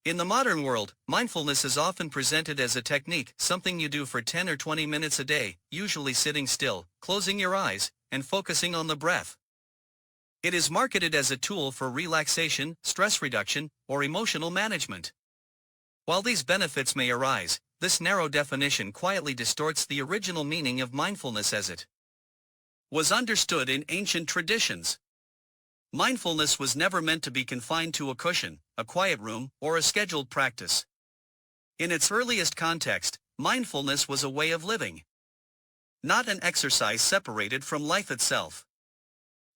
In the modern world, mindfulness is often presented as a technique, something you do for 10 or 20 minutes a day, usually sitting still, closing your eyes, and focusing on the breath. It is marketed as a tool for relaxation, stress reduction, or emotional management. While these benefits may arise, this narrow definition quietly distorts the original meaning of mindfulness as it was understood in ancient traditions. Mindfulness was never meant to be confined to a cushion, a quiet room, or a scheduled practice. In its earliest context, mindfulness was a way of living, not an exercise separated from life itself.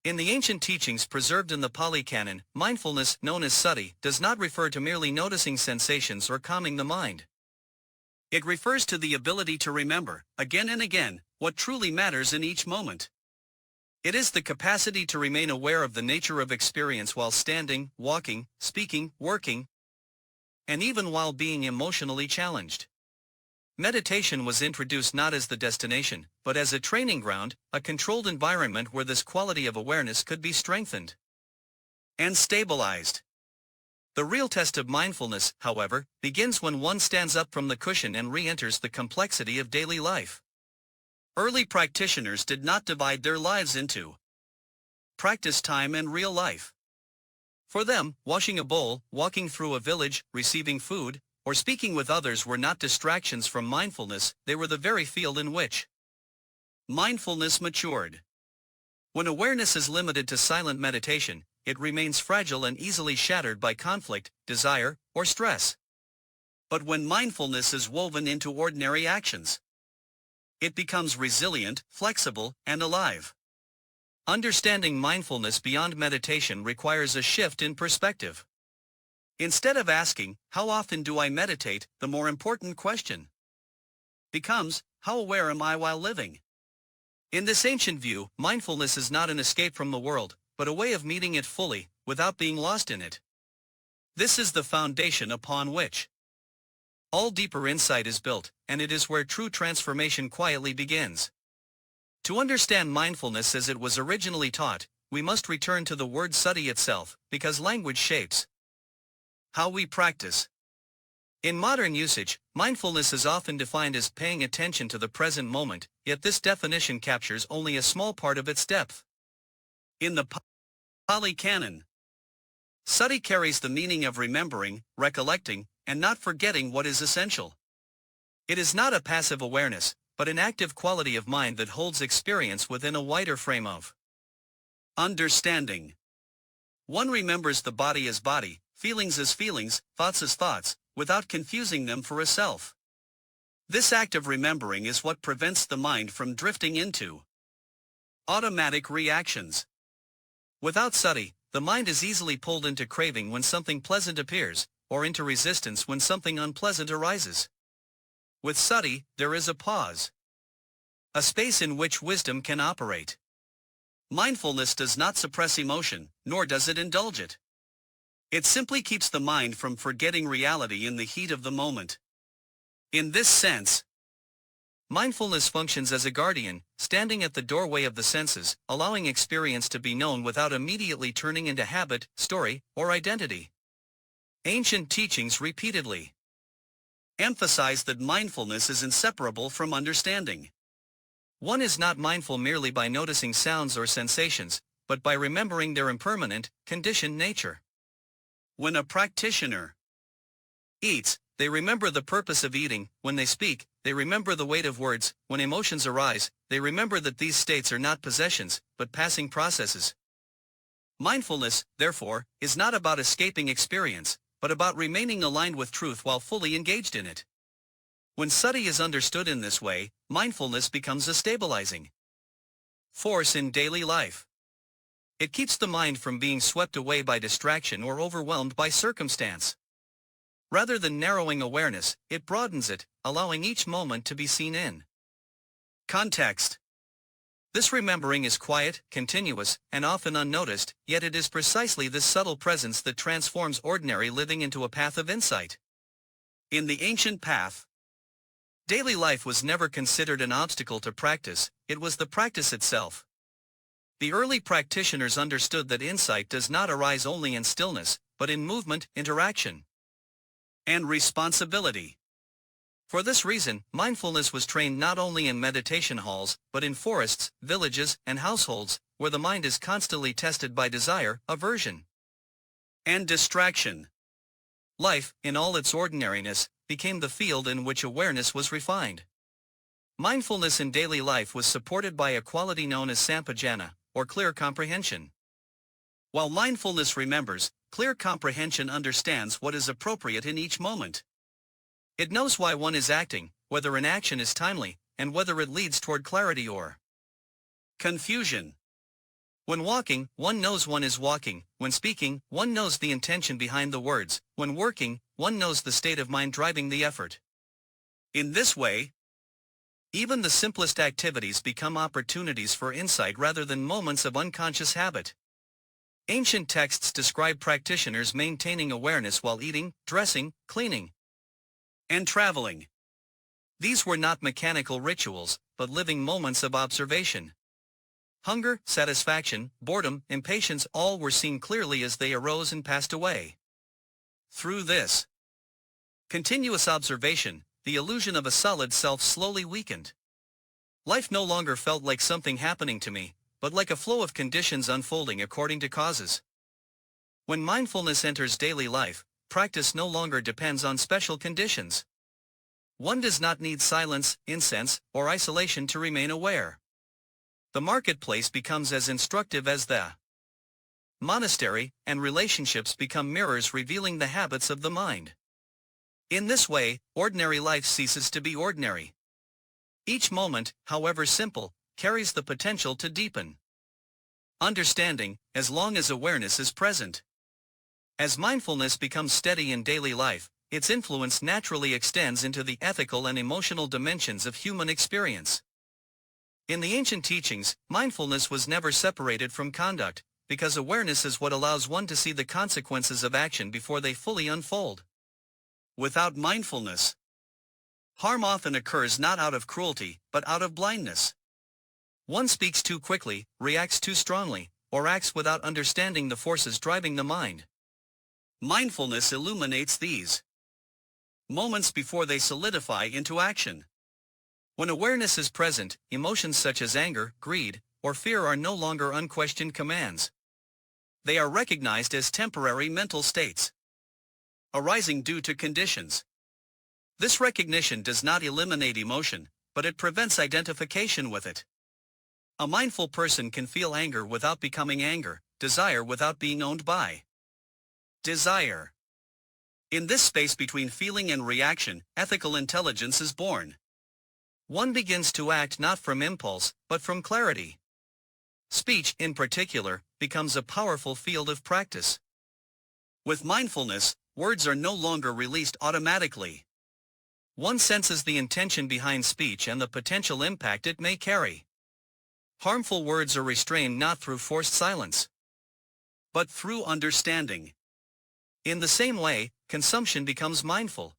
In the ancient teachings preserved in the Pāli Canon, mindfulness, known as sati, does not refer to merely noticing sensations or calming the mind. It refers to the ability to remember, again and again, what truly matters in each moment. It is the capacity to remain aware of the nature of experience while standing, walking, speaking, working, and even while being emotionally challenged. Meditation was introduced not as the destination, but as a training ground, a controlled environment where this quality of awareness could be strengthened and stabilized. The real test of mindfulness, however, begins when one stands up from the cushion and re-enters the complexity of daily life. Early practitioners did not divide their lives into practice time and real life. For them, washing a bowl, walking through a village, receiving food, or speaking with others were not distractions from mindfulness, they were the very field in which mindfulness matured. When awareness is limited to silent meditation, it remains fragile and easily shattered by conflict, desire, or stress. But when mindfulness is woven into ordinary actions, it becomes resilient, flexible, and alive. Understanding mindfulness beyond meditation requires a shift in perspective. Instead of asking, "How often do I meditate?" the more important question becomes, "How aware am I while living?" In this ancient view, mindfulness is not an escape from the world, but a way of meeting it fully, without being lost in it. This is the foundation upon which all deeper insight is built, and it is where true transformation quietly begins. To understand mindfulness as it was originally taught, we must return to the word sati itself, because language shapes how we practice. In modern usage, mindfulness is often defined as paying attention to the present moment, yet this definition captures only a small part of its depth. In the Pāli Canon, sati carries the meaning of remembering, recollecting, and not forgetting what is essential. It is not a passive awareness, but an active quality of mind that holds experience within a wider frame of understanding. One remembers the body as body, feelings as feelings, thoughts as thoughts, without confusing them for a self. This act of remembering is what prevents the mind from drifting into automatic reactions. Without sati, the mind is easily pulled into craving when something pleasant appears, or into resistance when something unpleasant arises. With sati, there is a pause, a space in which wisdom can operate. Mindfulness does not suppress emotion, nor does it indulge it. It simply keeps the mind from forgetting reality in the heat of the moment. In this sense, mindfulness functions as a guardian, standing at the doorway of the senses, allowing experience to be known without immediately turning into habit, story, or identity. Ancient teachings repeatedly emphasize that mindfulness is inseparable from understanding. One is not mindful merely by noticing sounds or sensations, but by remembering their impermanent, conditioned nature. When a practitioner eats, they remember the purpose of eating. When they speak, they remember the weight of words. When emotions arise, they remember that these states are not possessions, but passing processes. Mindfulness, therefore, is not about escaping experience, but about remaining aligned with truth while fully engaged in it. When sati is understood in this way, mindfulness becomes a stabilizing force in daily life. It keeps the mind from being swept away by distraction or overwhelmed by circumstance. Rather than narrowing awareness, it broadens it, allowing each moment to be seen in context. This remembering is quiet, continuous, and often unnoticed, yet it is precisely this subtle presence that transforms ordinary living into a path of insight. In the ancient path, daily life was never considered an obstacle to practice, it was the practice itself. The early practitioners understood that insight does not arise only in stillness, but in movement, interaction, and responsibility. For this reason, mindfulness was trained not only in meditation halls, but in forests, villages, and households, where the mind is constantly tested by desire, aversion, and distraction. Life, in all its ordinariness, became the field in which awareness was refined. Mindfulness in daily life was supported by a quality known as sampajana, or clear comprehension. While mindfulness remembers, clear comprehension understands what is appropriate in each moment. It knows why one is acting, whether an action is timely, and whether it leads toward clarity or confusion. When walking, one knows one is walking. When speaking, one knows the intention behind the words. When working, one knows the state of mind driving the effort. In this way, even the simplest activities become opportunities for insight rather than moments of unconscious habit. Ancient texts describe practitioners maintaining awareness while eating, dressing, cleaning, and traveling. These were not mechanical rituals, but living moments of observation. Hunger, satisfaction, boredom, impatience, all were seen clearly as they arose and passed away. Through this continuous observation, the illusion of a solid self slowly weakened. Life no longer felt like something happening to me, but like a flow of conditions unfolding according to causes. When mindfulness enters daily life, practice no longer depends on special conditions. One does not need silence, incense, or isolation to remain aware. The marketplace becomes as instructive as the monastery, and relationships become mirrors revealing the habits of the mind. In this way, ordinary life ceases to be ordinary. Each moment, however simple, carries the potential to deepen understanding, as long as awareness is present. As mindfulness becomes steady in daily life, its influence naturally extends into the ethical and emotional dimensions of human experience. In the ancient teachings, mindfulness was never separated from conduct, because awareness is what allows one to see the consequences of action before they fully unfold. Without mindfulness, harm often occurs not out of cruelty, but out of blindness. One speaks too quickly, reacts too strongly, or acts without understanding the forces driving the mind. Mindfulness illuminates these moments before they solidify into action. When awareness is present, emotions such as anger, greed, or fear are no longer unquestioned commands. They are recognized as temporary mental states, arising due to conditions. This recognition does not eliminate emotion, but it prevents identification with it. A mindful person can feel anger without becoming anger, desire without being owned by desire. In this space between feeling and reaction, ethical intelligence is born. One begins to act not from impulse, but from clarity. Speech, in particular, becomes a powerful field of practice. With mindfulness, words are no longer released automatically. One senses the intention behind speech and the potential impact it may carry. Harmful words are restrained not through forced silence, but through understanding. In the same way, consumption becomes mindful.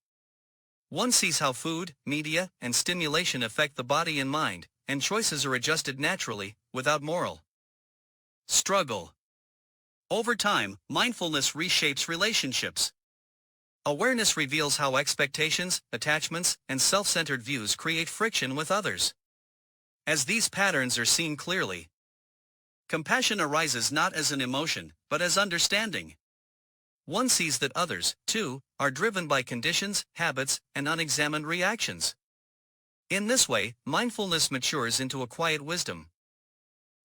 One sees how food, media, and stimulation affect the body and mind, and choices are adjusted naturally, without moral struggle. Over time, mindfulness reshapes relationships. Awareness reveals how expectations, attachments, and self-centered views create friction with others. As these patterns are seen clearly, compassion arises not as an emotion, but as understanding. One sees that others, too, are driven by conditions, habits, and unexamined reactions. In this way, mindfulness matures into a quiet wisdom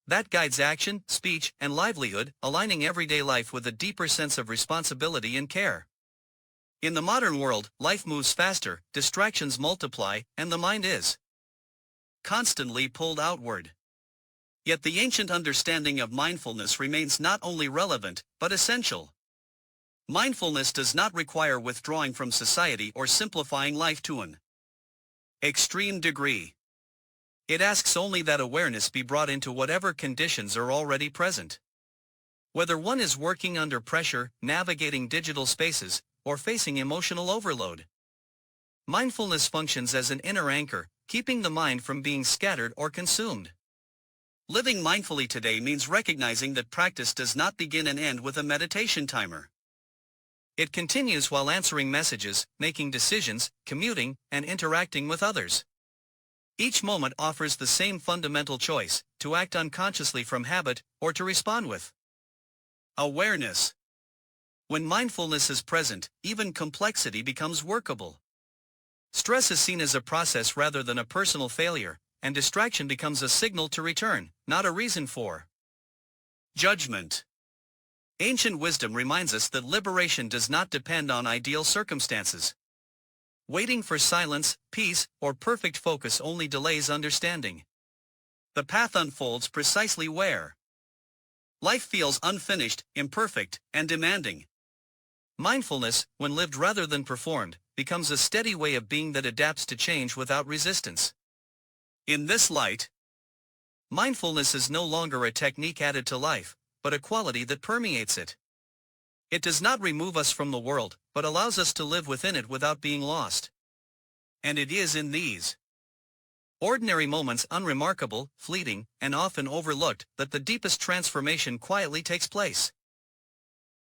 that guides action, speech, and livelihood, aligning everyday life with a deeper sense of responsibility and care. In the modern world, life moves faster, distractions multiply, and the mind is constantly pulled outward. Yet the ancient understanding of mindfulness remains not only relevant, but essential. Mindfulness does not require withdrawing from society or simplifying life to an extreme degree. It asks only that awareness be brought into whatever conditions are already present. Whether one is working under pressure, navigating digital spaces, or facing emotional overload, mindfulness functions as an inner anchor, keeping the mind from being scattered or consumed. Living mindfully today means recognizing that practice does not begin and end with a meditation timer. It continues while answering messages, making decisions, commuting, and interacting with others. Each moment offers the same fundamental choice, to act unconsciously from habit, or to respond with awareness. When mindfulness is present, even complexity becomes workable. Stress is seen as a process rather than a personal failure, and distraction becomes a signal to return, not a reason for judgment. Ancient wisdom reminds us that liberation does not depend on ideal circumstances. Waiting for silence, peace, or perfect focus only delays understanding. The path unfolds precisely where life feels unfinished, imperfect, and demanding. Mindfulness, when lived rather than performed, becomes a steady way of being that adapts to change without resistance. In this light, mindfulness is no longer a technique added to life, but a quality that permeates it. It does not remove us from the world, but allows us to live within it without being lost. And it is in these ordinary moments, unremarkable, fleeting, and often overlooked, that the deepest transformation quietly takes place.